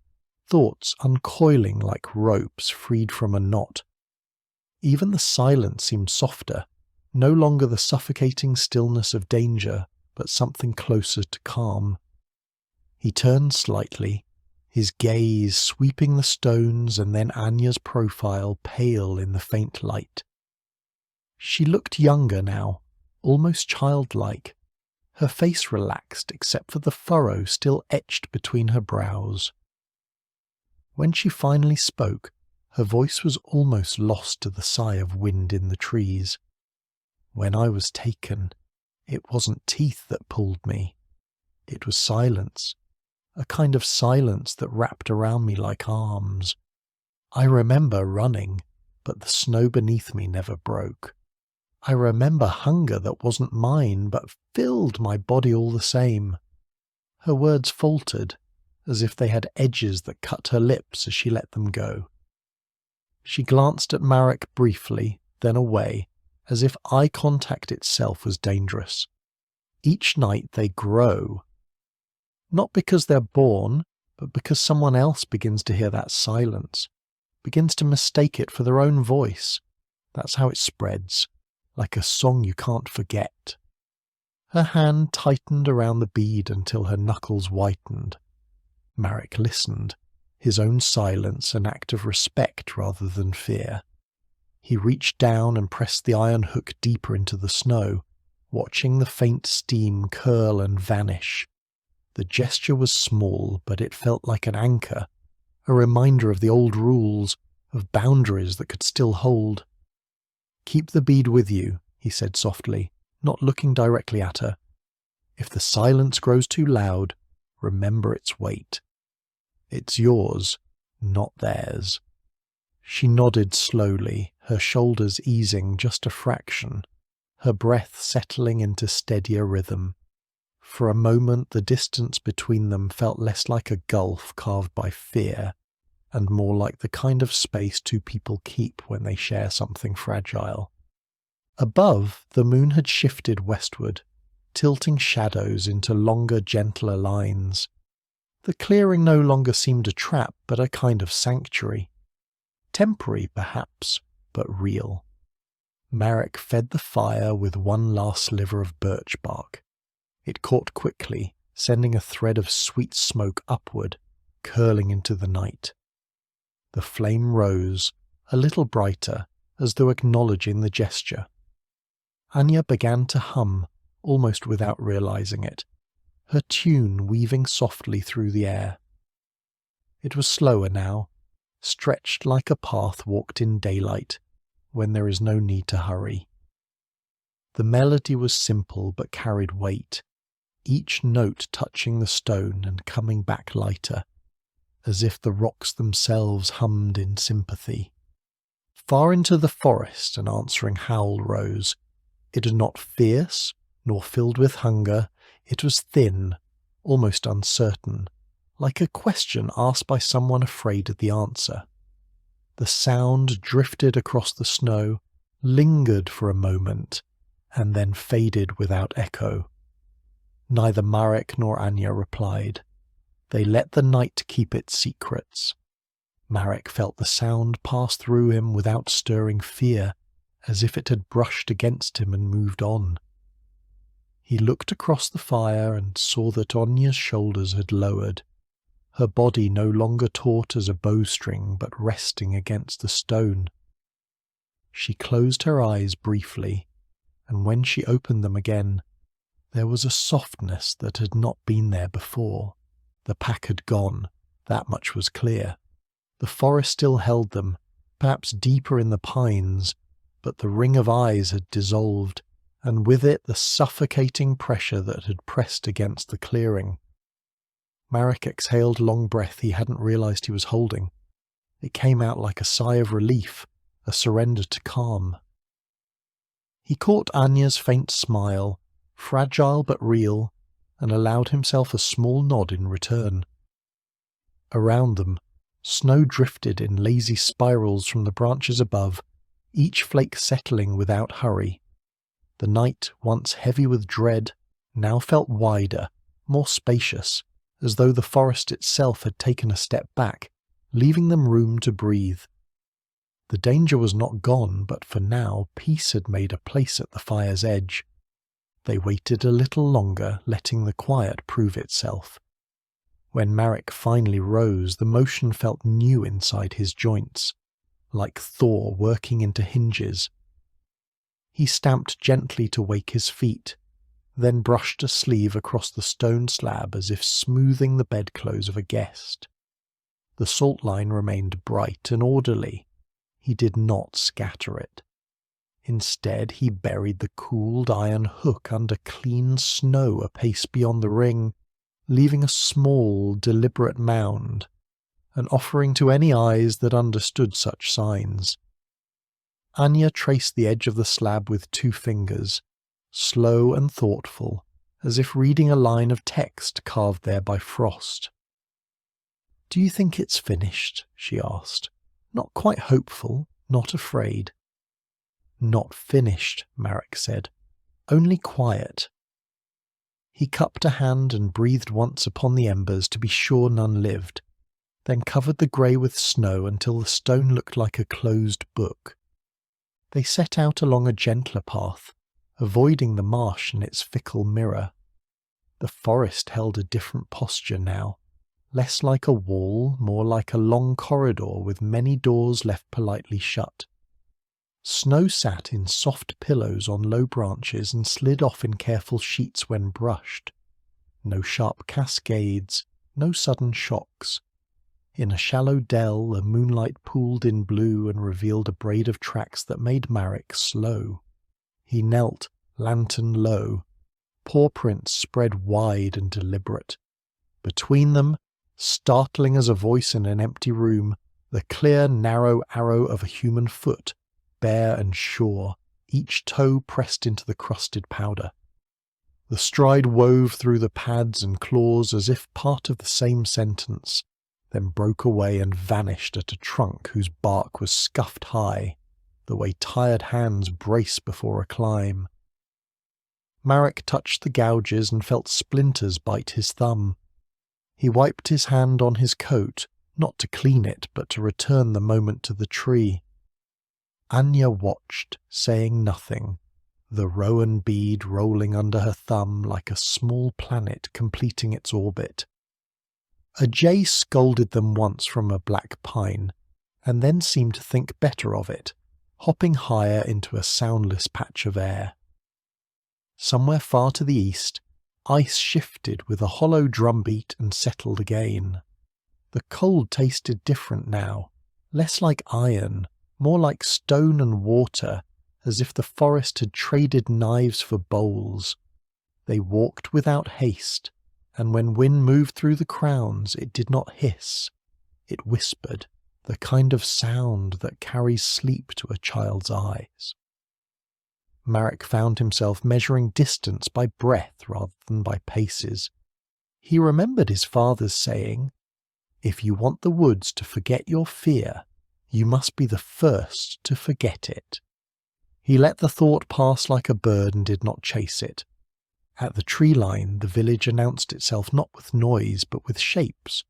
thoughts uncoiling like ropes freed from a knot. Even the silence seemed softer, no longer the suffocating stillness of danger, but something closer to calm. He turned slightly, his gaze sweeping the stones and then Anya's profile pale in the faint light. She looked younger now, almost childlike. Her face relaxed except for the furrow still etched between her brows. When she finally spoke, her voice was almost lost to the sigh of wind in the trees. When I was taken, it wasn't teeth that pulled me. It was silence, a kind of silence that wrapped around me like arms. I remember running, but the snow beneath me never broke. I remember hunger that wasn't mine, but filled my body all the same. Her words faltered, as if they had edges that cut her lips as she let them go. She glanced at Marek briefly, then away, as if eye contact itself was dangerous. Each night they grow. Not because they're born, but because someone else begins to hear that silence, begins to mistake it for their own voice. That's how it spreads, like a song you can't forget. Her hand tightened around the bead until her knuckles whitened. Marek listened, his own silence an act of respect rather than fear. He reached down and pressed the iron hook deeper into the snow, watching the faint steam curl and vanish. The gesture was small, but it felt like an anchor, a reminder of the old rules, of boundaries that could still hold. "Keep the bead with you," he said softly, not looking directly at her. "If the silence grows too loud, remember its weight. It's yours, not theirs." She nodded slowly, her shoulders easing just a fraction, her breath settling into steadier rhythm. For a moment the distance between them felt less like a gulf carved by fear, and more like the kind of space two people keep when they share something fragile. Above, the moon had shifted westward, tilting shadows into longer, gentler lines. The clearing no longer seemed a trap, but a kind of sanctuary. Temporary, perhaps, but real. Marek fed the fire with one last sliver of birch bark. It caught quickly, sending a thread of sweet smoke upward, curling into the night. The flame rose, a little brighter, as though acknowledging the gesture. Anya began to hum, almost without realizing it, her tune weaving softly through the air. It was slower now, stretched like a path walked in daylight, when there is no need to hurry. The melody was simple but carried weight, each note touching the stone and coming back lighter, as if the rocks themselves hummed in sympathy. Far into the forest an answering howl rose. It was not fierce, nor filled with hunger. It was thin, almost uncertain, like a question asked by someone afraid of the answer. The sound drifted across the snow, lingered for a moment, and then faded without echo. Neither Marek nor Anya replied. They let the night keep its secrets. Marek felt the sound pass through him without stirring fear, as if it had brushed against him and moved on. He looked across the fire and saw that Anya's shoulders had lowered. her body no longer taut as a bowstring but resting against the stone. She closed her eyes briefly, and when she opened them again, there was a softness that had not been there before. The pack had gone, that much was clear. The forest still held them, perhaps deeper in the pines, but the ring of eyes had dissolved, and with it the suffocating pressure that had pressed against the clearing. Marek exhaled a long breath he hadn't realized he was holding. It came out like a sigh of relief, a surrender to calm. He caught Anya's faint smile, fragile but real, and allowed himself a small nod in return. Around them, snow drifted in lazy spirals from the branches above, each flake settling without hurry. The night, once heavy with dread, now felt wider, more spacious, as though the forest itself had taken a step back, leaving them room to breathe. The danger was not gone, but for now peace had made a place at the fire's edge. They waited a little longer, letting the quiet prove itself. When Marek finally rose, the motion felt new inside his joints, like Thor working into hinges. He stamped gently to wake his feet, then brushed a sleeve across the stone slab as if smoothing the bedclothes of a guest. The salt line remained bright and orderly. He did not scatter it. Instead, he buried the cooled iron hook under clean snow a pace beyond the ring, leaving a small, deliberate mound, an offering to any eyes that understood such signs. Anya traced the edge of the slab with 2 fingers, slow and thoughtful, as if reading a line of text carved there by frost. "Do you think it's finished?" she asked. Not quite hopeful, not afraid. "Not finished," Marek said. "Only quiet." He cupped a hand and breathed once upon the embers to be sure none lived, then covered the grey with snow until the stone looked like a closed book. They set out along a gentler path, avoiding the marsh and its fickle mirror. The forest held a different posture now, less like a wall, more like a long corridor with many doors left politely shut. Snow sat in soft pillows on low branches and slid off in careful sheets when brushed. No sharp cascades, no sudden shocks. In a shallow dell, the moonlight pooled in blue and revealed a braid of tracks that made Marek slow. He knelt, lantern low, paw prints spread wide and deliberate. Between them, startling as a voice in an empty room, the clear, narrow arrow of a human foot, bare and sure, each toe pressed into the crusted powder. The stride wove through the pads and claws as if part of the same sentence, then broke away and vanished at a trunk whose bark was scuffed high, the way tired hands brace before a climb. Marek touched the gouges and felt splinters bite his thumb. He wiped his hand on his coat, not to clean it, but to return the moment to the tree. Anya watched, saying nothing, the rowan bead rolling under her thumb like a small planet completing its orbit. A jay scolded them once from a black pine, and then seemed to think better of it, hopping higher into a soundless patch of air. Somewhere far to the east, ice shifted with a hollow drumbeat and settled again. The cold tasted different now, less like iron, more like stone and water, as if the forest had traded knives for bowls. They walked without haste, and when wind moved through the crowns it did not hiss. It whispered, the kind of sound that carries sleep to a child's eyes. Marek found himself measuring distance by breath rather than by paces. He remembered his father's saying, "If you want the woods to forget your fear, you must be the first to forget it." He let the thought pass like a bird and did not chase it. At the tree line, the village announced itself not with noise but with shapes.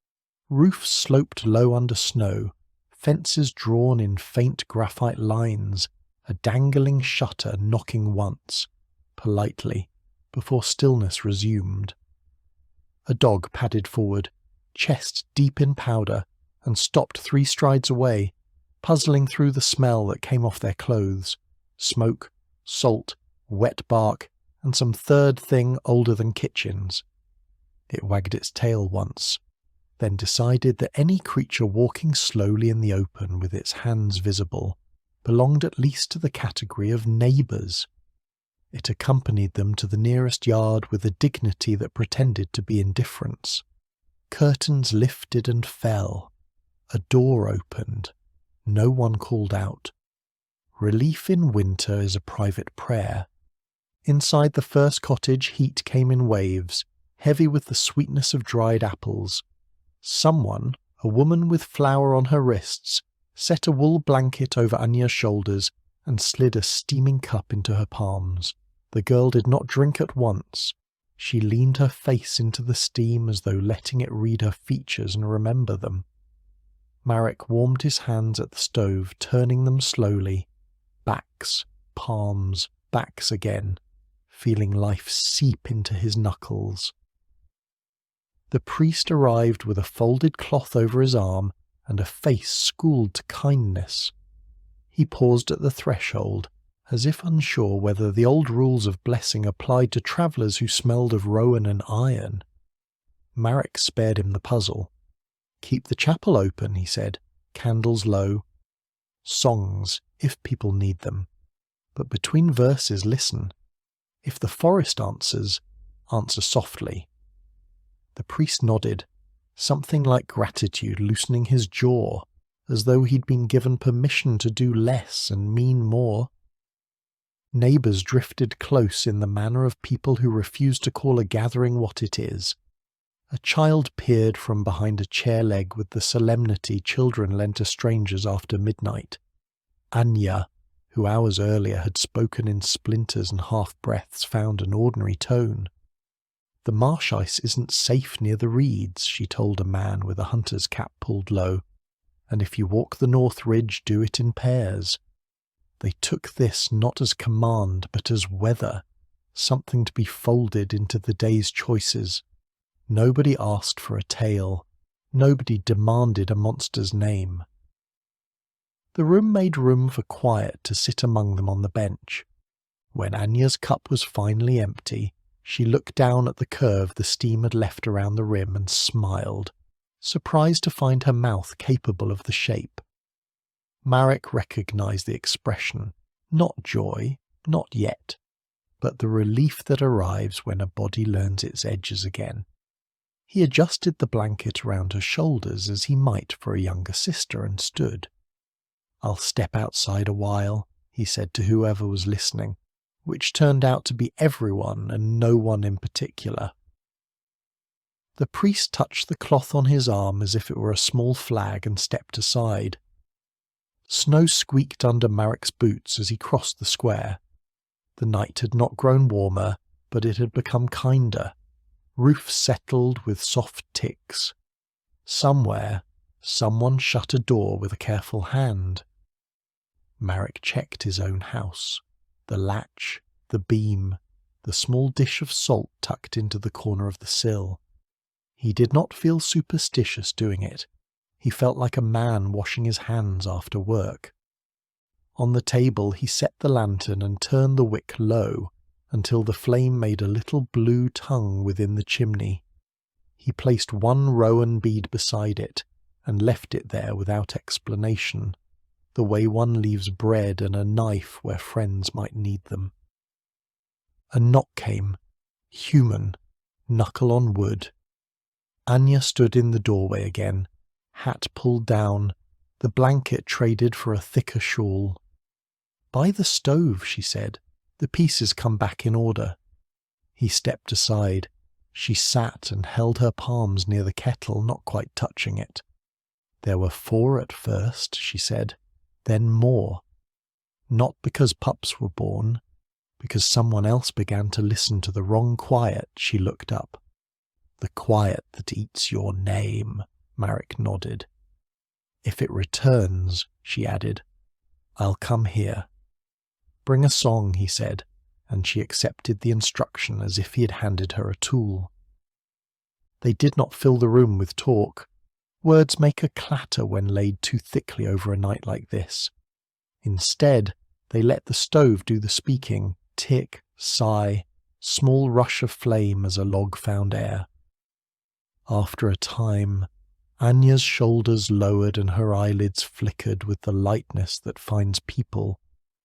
Roofs sloped low under snow, fences drawn in faint graphite lines, a dangling shutter knocking once, politely, before stillness resumed. A dog padded forward, chest deep in powder, and stopped 3 strides away, puzzling through the smell that came off their clothes. Smoke, salt, wet bark, and some third thing older than kitchens. It wagged its tail once, then decided that any creature walking slowly in the open with its hands visible belonged at least to the category of neighbours. It accompanied them to the nearest yard with a dignity that pretended to be indifference. Curtains lifted and fell. A door opened. No one called out. Relief in winter is a private prayer. Inside the first cottage, heat came in waves, heavy with the sweetness of dried apples. Someone, a woman with flour on her wrists, set a wool blanket over Anya's shoulders and slid a steaming cup into her palms. The girl did not drink at once. She leaned her face into the steam as though letting it read her features and remember them. Marek warmed his hands at the stove, turning them slowly. Backs, palms, backs again, feeling life seep into his knuckles. The priest arrived with a folded cloth over his arm and a face schooled to kindness. He paused at the threshold, as if unsure whether the old rules of blessing applied to travellers who smelled of rowan and iron. Marek spared him the puzzle. "Keep the chapel open," he said, "candles low. Songs, if people need them. But between verses listen. If the forest answers, answer softly." The priest nodded, something like gratitude loosening his jaw, as though he'd been given permission to do less and mean more. Neighbours drifted close in the manner of people who refuse to call a gathering what it is. A child peered from behind a chair leg with the solemnity children lent to strangers after midnight. Anya, who hours earlier had spoken in splinters and half-breaths, found an ordinary tone. "The marsh ice isn't safe near the reeds," she told a man with a hunter's cap pulled low, "and if you walk the north ridge, do it in pairs." They took this not as command but as weather, something to be folded into the day's choices. Nobody asked for a tale. Nobody demanded a monster's name. The room made room for quiet to sit among them on the bench. When Anya's cup was finally empty, she looked down at the curve the steam had left around the rim and smiled, surprised to find her mouth capable of the shape. Marek recognized the expression, not joy, not yet, but the relief that arrives when a body learns its edges again. He adjusted the blanket around her shoulders as he might for a younger sister and stood. "I'll step outside a while," he said to whoever was listening, which turned out to be everyone and no one in particular. The priest touched the cloth on his arm as if it were a small flag and stepped aside. Snow squeaked under Marek's boots as he crossed the square. The night had not grown warmer, but it had become kinder. Roofs settled with soft ticks. Somewhere, someone shut a door with a careful hand. Marek checked his own house. The latch, the beam, the small dish of salt tucked into the corner of the sill. He did not feel superstitious doing it. He felt like a man washing his hands after work. On the table he set the lantern and turned the wick low until the flame made a little blue tongue within the chimney. He placed one rowan bead beside it and left it there without explanation, the way one leaves bread and a knife where friends might need them. A knock came, human, knuckle on wood. Anya stood in the doorway again, hat pulled down, the blanket traded for a thicker shawl. "By the stove," she said. "The pieces come back in order." He stepped aside. She sat and held her palms near the kettle, not quite touching it. "There were 4 at first," she said, "then more. Not because pups were born, because someone else began to listen to the wrong quiet." She looked up. "The quiet that eats your name," Marek nodded. "If it returns," she added, "I'll come here." "Bring a song," he said, and she accepted the instruction as if he had handed her a tool. They did not fill the room with talk. Words make a clatter when laid too thickly over a night like this. Instead, they let the stove do the speaking, tick, sigh, small rush of flame as a log found air. After a time, Anya's shoulders lowered and her eyelids flickered with the lightness that finds people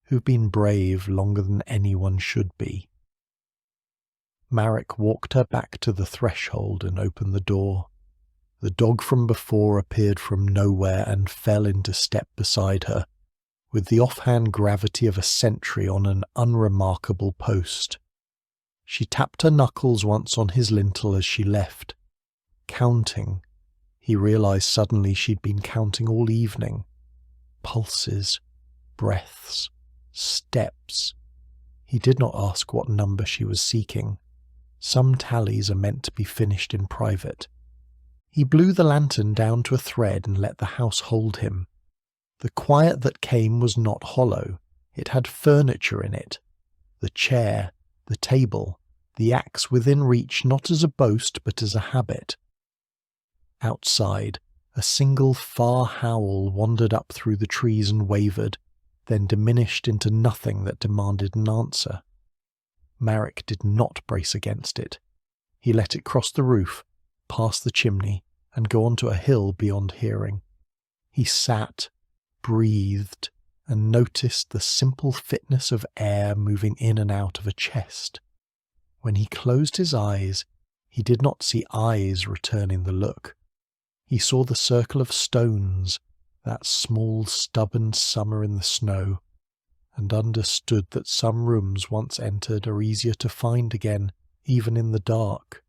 who've been brave longer than anyone should be. Marek walked her back to the threshold and opened the door. The dog from before appeared from nowhere and fell into step beside her, with the offhand gravity of a sentry on an unremarkable post. She tapped her knuckles once on his lintel as she left. Counting. He realized suddenly she'd been counting all evening. Pulses, breaths, steps. He did not ask what number she was seeking. Some tallies are meant to be finished in private. He blew the lantern down to a thread and let the house hold him. The quiet that came was not hollow. It had furniture in it. The chair, the table, the axe within reach not as a boast but as a habit. Outside, a single far howl wandered up through the trees and wavered, then diminished into nothing that demanded an answer. Marek did not brace against it. He let it cross the roof, past the chimney, and go onto a hill beyond hearing. He sat, breathed, and noticed the simple fitness of air moving in and out of a chest. When he closed his eyes, he did not see eyes returning the look. He saw the circle of stones, that small stubborn summer in the snow, and understood that some rooms once entered are easier to find again, even in the dark.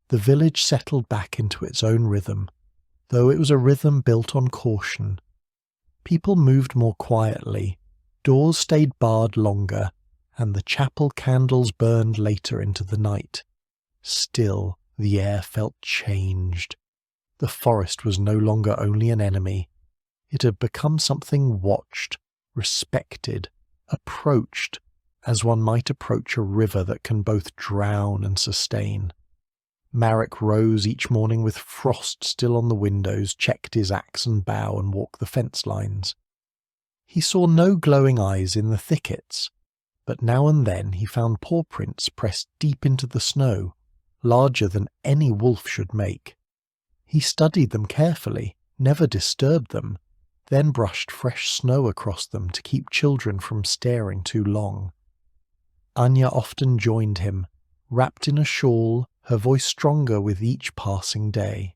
The village settled back into its own rhythm, though it was a rhythm built on caution. People moved more quietly, doors stayed barred longer, and the chapel candles burned later into the night. Still, the air felt changed. The forest was no longer only an enemy. It had become something watched, respected, approached, as one might approach a river that can both drown and sustain. Marek rose each morning with frost still on the windows, checked his axe and bow, and walked the fence lines. He saw no glowing eyes in the thickets, but now and then he found paw prints pressed deep into the snow, larger than any wolf should make. He studied them carefully, never disturbed them, then brushed fresh snow across them to keep children from staring too long. Anya often joined him, wrapped in a shawl, her voice stronger with each passing day.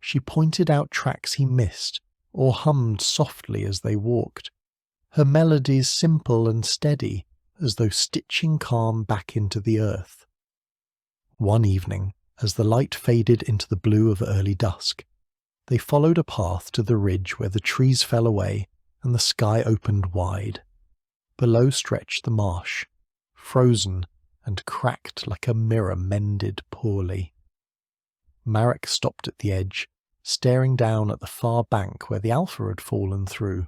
She pointed out tracks he missed, or hummed softly as they walked, her melodies simple and steady, as though stitching calm back into the earth. One evening, as the light faded into the blue of early dusk, they followed a path to the ridge where the trees fell away and the sky opened wide. Below stretched the marsh, frozen and cracked like a mirror mended poorly. Marek stopped at the edge, staring down at the far bank where the alpha had fallen through.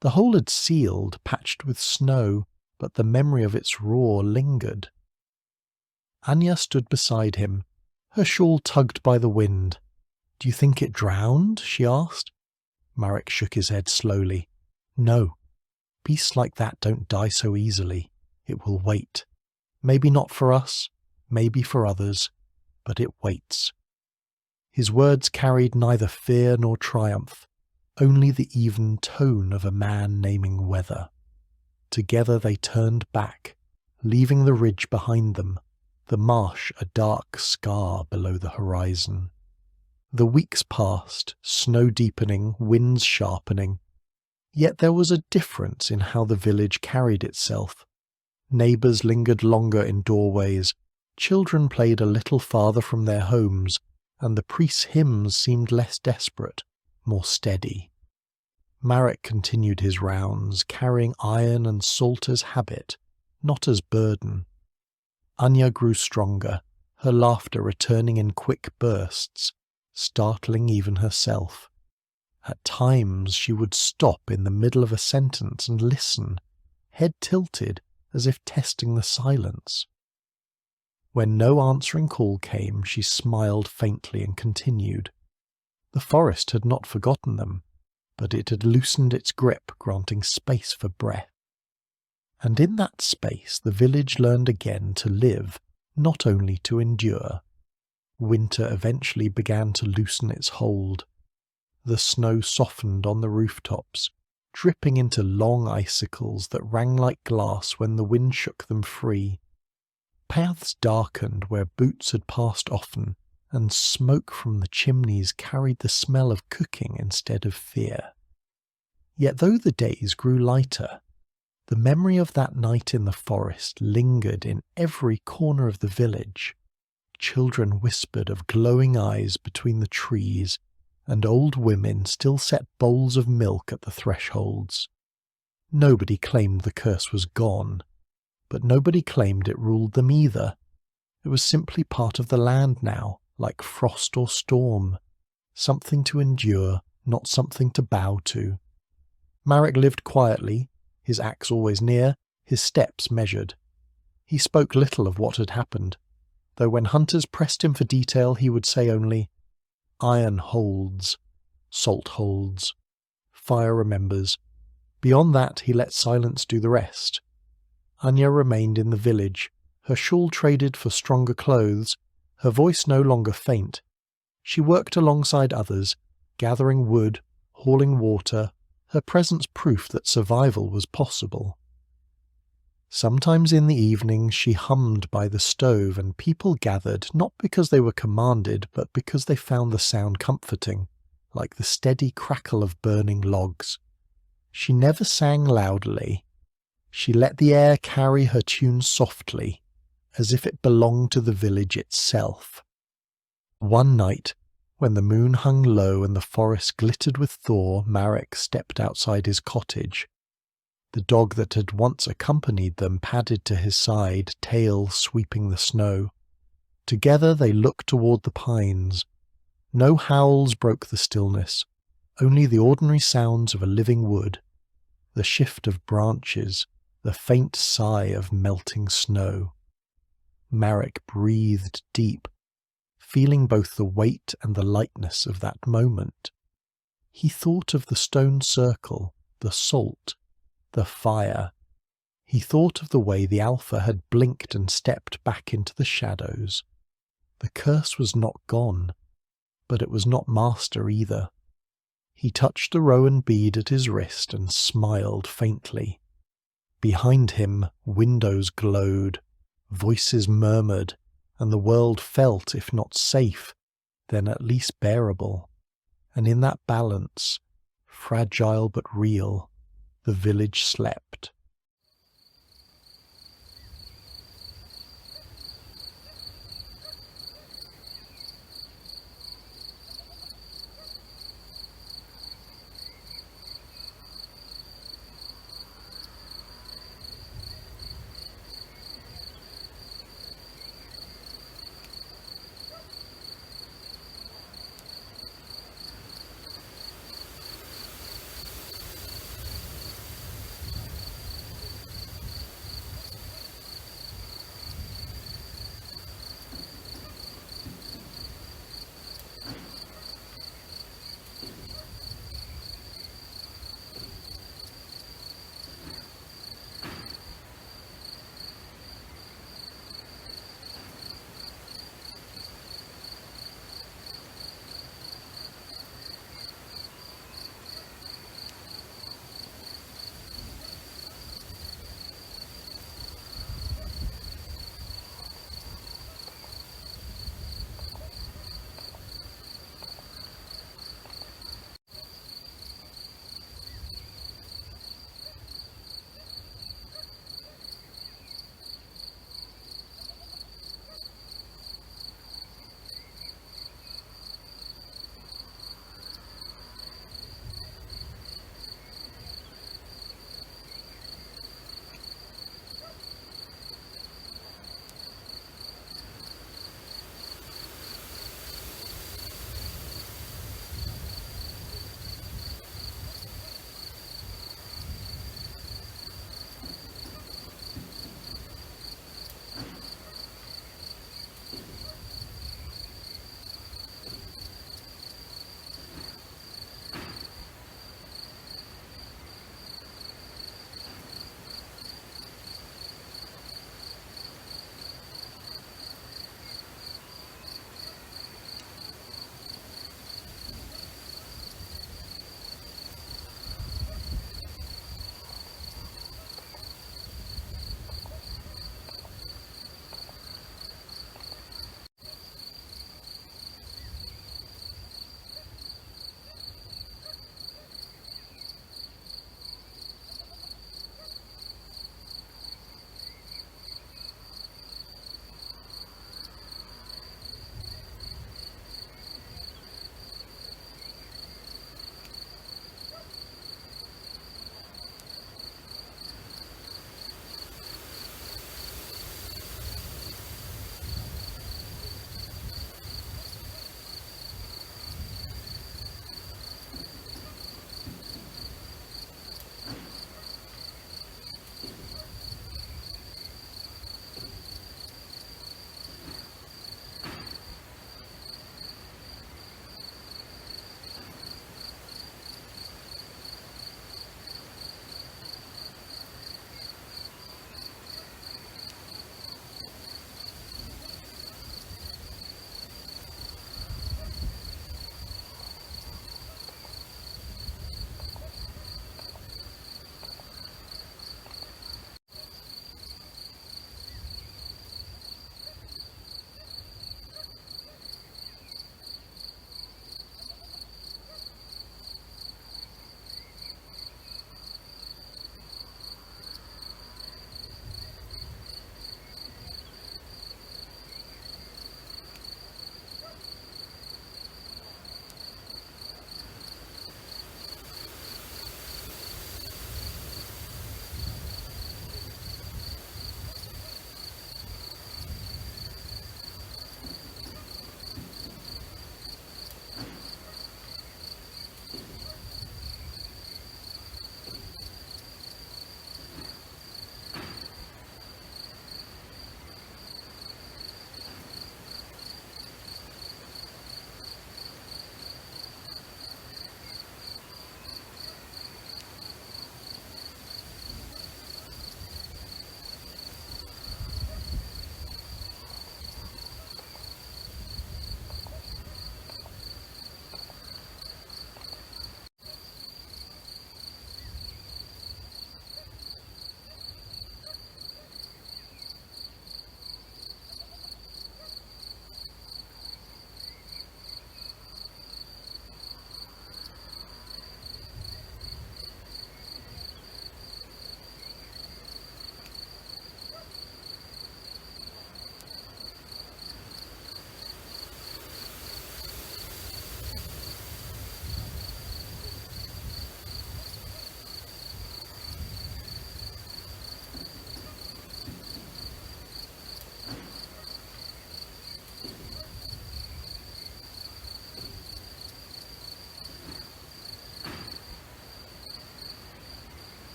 The hole had sealed, patched with snow, but the memory of its roar lingered. Anya stood beside him, her shawl tugged by the wind. "Do you think it drowned?" she asked. Marek shook his head slowly. "No. Beasts like that don't die so easily. It will wait. Maybe not for us, maybe for others, but it waits." His words carried neither fear nor triumph, only the even tone of a man naming weather. Together they turned back, leaving the ridge behind them, the marsh a dark scar below the horizon. The weeks passed, snow deepening, winds sharpening. Yet there was a difference in how the village carried itself. Neighbours lingered longer in doorways, children played a little farther from their homes, and the priest's hymns seemed less desperate, more steady. Marek continued his rounds, carrying iron and salt as habit, not as burden. Anya grew stronger, her laughter returning in quick bursts, startling even herself. At times she would stop in the middle of a sentence and listen, head tilted, as if testing the silence. When no answering call came, she smiled faintly and continued. The forest had not forgotten them, but it had loosened its grip, granting space for breath. And in that space the village learned again to live, not only to endure. Winter eventually began to loosen its hold. The snow softened on the rooftops, dripping into long icicles that rang like glass when the wind shook them free. Paths darkened where boots had passed often, and smoke from the chimneys carried the smell of cooking instead of fear. Yet though the days grew lighter, the memory of that night in the forest lingered in every corner of the village. Children whispered of glowing eyes between the trees, and old women still set bowls of milk at the thresholds. Nobody claimed the curse was gone, but nobody claimed it ruled them either. It was simply part of the land now, like frost or storm, something to endure, not something to bow to. Marek lived quietly, his axe always near, his steps measured. He spoke little of what had happened, though when hunters pressed him for detail he would say only, "Iron holds, salt holds, fire remembers." Beyond that he let silence do the rest. Anya remained in the village, her shawl traded for stronger clothes, her voice no longer faint. She worked alongside others, gathering wood, hauling water, her presence proof that survival was possible. Sometimes in the evenings she hummed by the stove and people gathered not because they were commanded but because they found the sound comforting, like the steady crackle of burning logs. She never sang loudly. She let the air carry her tune softly, as if it belonged to the village itself. One night, when the moon hung low and the forest glittered with thaw, Marek stepped outside his cottage. The dog that had once accompanied them padded to his side, tail sweeping the snow. Together they looked toward the pines. No howls broke the stillness, only the ordinary sounds of a living wood, the shift of branches, the faint sigh of melting snow. Marek breathed deep, feeling both the weight and the lightness of that moment. He thought of the stone circle, the salt, the fire. He thought of the way the Alpha had blinked and stepped back into the shadows. The curse was not gone, but it was not master either. He touched the rowan bead at his wrist and smiled faintly. Behind him, windows glowed, voices murmured, and the world felt, if not safe, then at least bearable. And in that balance, fragile but real, the village slept.